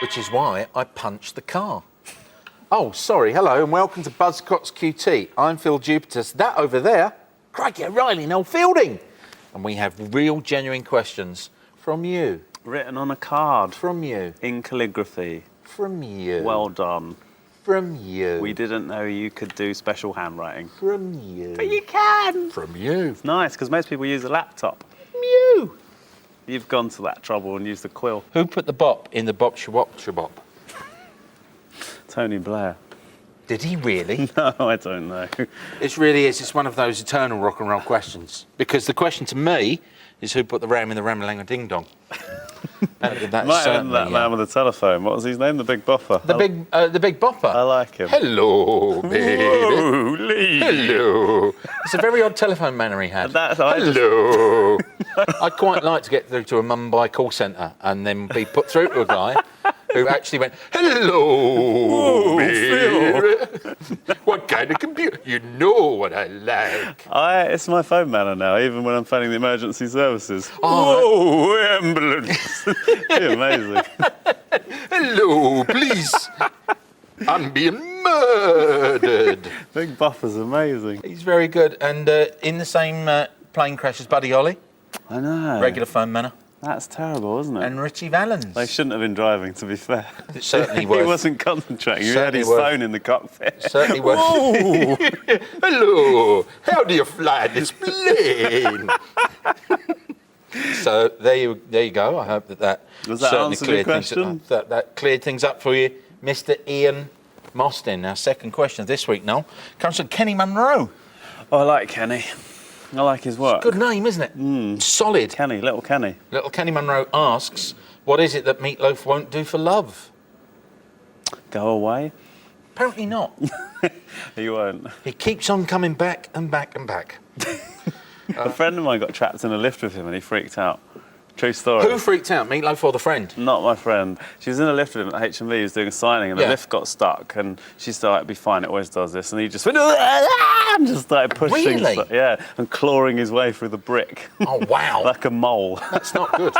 which is why I punched the car. Oh, sorry, hello and welcome to Buzzcocks QT. I'm Phil Jupitus. That over there, Crikey O'Reilly, Noel Fielding. And we have real, genuine questions from you. Written on a card. From you. In calligraphy. From you. Well done. From you. We didn't know you could do special handwriting. From you. But you can! From you. It's nice, because most people use a laptop. You. You've gone to that trouble and used the quill. Who put the bop in the bop shabop shabop? Tony Blair. Did he really? No, I don't know. It really is. It's one of those eternal rock and roll questions. Because the question to me is who put the ram in the Ramalanga Ding Dong? That Might have been that man with the telephone. What was his name? The Big Bopper. The Big Bopper. I like him. Hello, baby. Whoa, Lee. Hello. It's a very odd telephone manner he had. Hello. I'd quite like to get through to a Mumbai call centre and then be put through to a guy who actually went, hello, baby. What kind of computer? You know what I like. It's my phone manner now, even when I'm phoning the emergency services. Oh, whoa, ambulance. Amazing. Hello, please. I'm being murdered. Big Buffer's amazing. He's very good. And in the same plane crash as Buddy Holly. I know. Regular phone manner. That's terrible, isn't it? And Richie Valens. They shouldn't have been driving, to be fair. It certainly He was. wasn't concentrating. He had Certainly his was. phone in the cockpit. Certainly was. Hello. How do you fly this plane? So there you go. I hope that Does that certainly answer your cleared things question? up. That cleared things up for you, Mr. Ian Mostyn. Our second question this week, Noel, comes from Kenny Munro. Oh, I like Kenny. I like his work. Good name, isn't it? Solid. Kenny, little Kenny. Little Kenny Munro asks, what is it that Meatloaf won't do for love? Go away? Apparently not. He won't. He keeps on coming back and back and back. A friend of mine got trapped in a lift with him and he freaked out. True story. Who freaked out, Meatloaf or the friend? Not my friend. She was in a lift with him at HMV, he was doing a signing and the lift got stuck and she started, it'll be fine, it always does this. And he just went, and just started pushing. Really? Yeah, and clawing his way through the brick. Oh, wow. Like a mole. That's not good.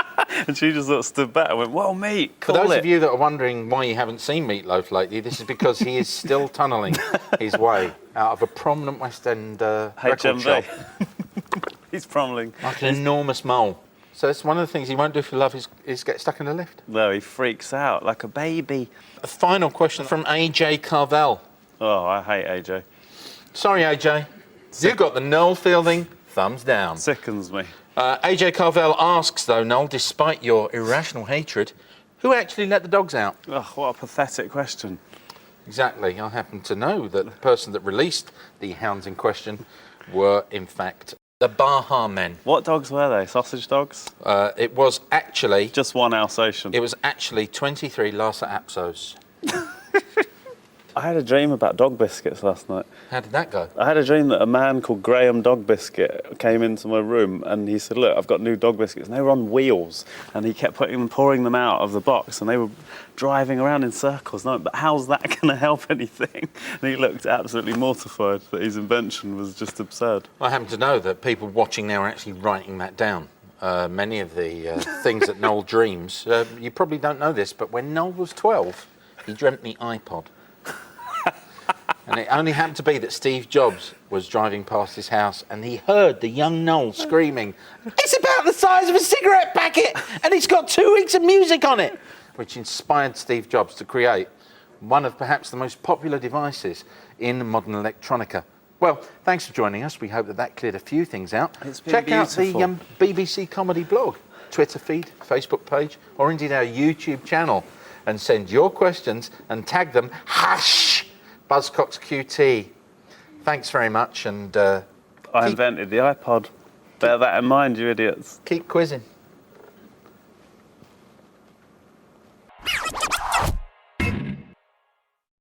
And she just sort of stood back and went, well, mate, For those of you that are wondering why you haven't seen Meatloaf lately, this is because he is still tunnelling his way out of a prominent West End record shop. He's promling. Like an enormous mole. So it's one of the things he won't do for love is get stuck in a lift. No, he freaks out like a baby. A final question from AJ Carvel. Oh, I hate AJ. Sorry, AJ. You got the Noel Fielding thumbs down. Sickens me. AJ Carvel asks, though, Noel, despite your irrational hatred, who actually let the dogs out? Oh, what a pathetic question. Exactly. I happen to know that the person that released the hounds in question were, in fact, the Baha men. What dogs were they? Sausage dogs? It was actually... Just one Alsatian. It was actually 23 Lhasa Apsos. I had a dream about dog biscuits last night. How did that go? I had a dream that a man called Graham Dog Biscuit came into my room and he said, look, I've got new dog biscuits. And they were on wheels. And he kept pouring them out of the box and they were driving around in circles. No, but how's that going to help anything? And he looked absolutely mortified that his invention was just absurd. I happen to know that people watching now are actually writing that down. Many of the things that Noel dreams. You probably don't know this, but when Noel was 12, he dreamt the iPod. And it only happened to be that Steve Jobs was driving past his house and he heard the young Noel screaming, "It's about the size of a cigarette packet and it's got 2 weeks of music on it," which inspired Steve Jobs to create one of perhaps the most popular devices in modern electronica. Well, thanks for joining us. We hope that cleared a few things out. It's been Check out beautiful. the BBC Comedy blog, Twitter feed, Facebook page, or indeed our YouTube channel, and send your questions and tag them #Buzzcocks QT. Thanks very much, and I invented the iPod. Bear that in mind, you idiots. keep quizzing.